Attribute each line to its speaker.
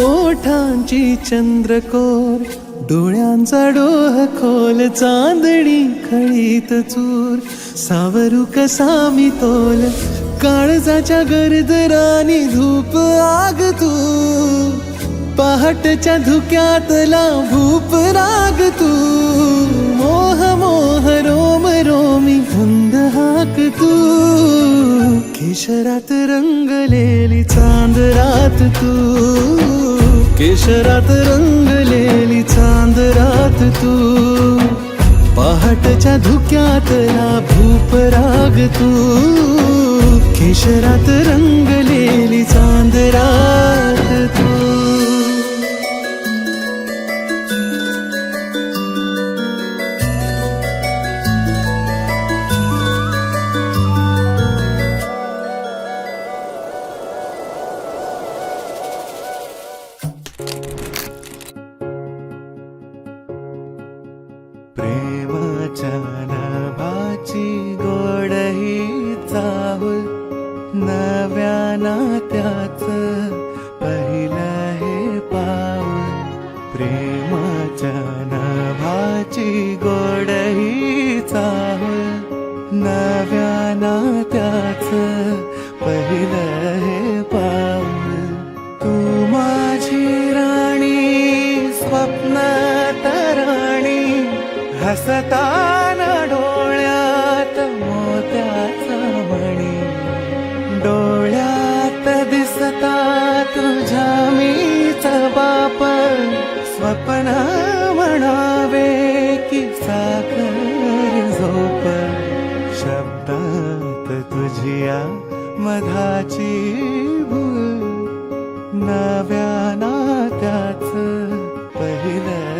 Speaker 1: ओठांची चंद्रकोर, डोळ्यांचा डोह खोल, चांदणी खळीत चूर, सावरू कसा मी तोल, काळजाच्या गरजरानी धूप आग तू, पहाटच्या धुक्यातला भूप राग तू, मोह मोह रोम रोमी धुंद हाक तू, केशरात रंगलेली चांद रात तू, केशरात रंगलेली चांद रात तू, पहाटच्या धुक्यातला भूप राग तू, केशरात रंगलेली चांद रात तू.
Speaker 2: प्रेमाच्या नावाची गोड ही चाहूल, नव्या नात्याचं पहिलं हे पाऊल. प्रेमाच्या नावाची गोड ही चाहूल, नव्या नात्याचं पहिलं हे पाऊल. तू माझी राणी, स्वप्नात राणी, हसताना डोळ्यात मोत्याचा मणी, डोळ्यात दिसता तुझ्या मीच बाप, स्वप्न म्हणावे की साखर झोप, शब्दात तुझ्या मधाची भूल, नव्या नात्याचं पहिलं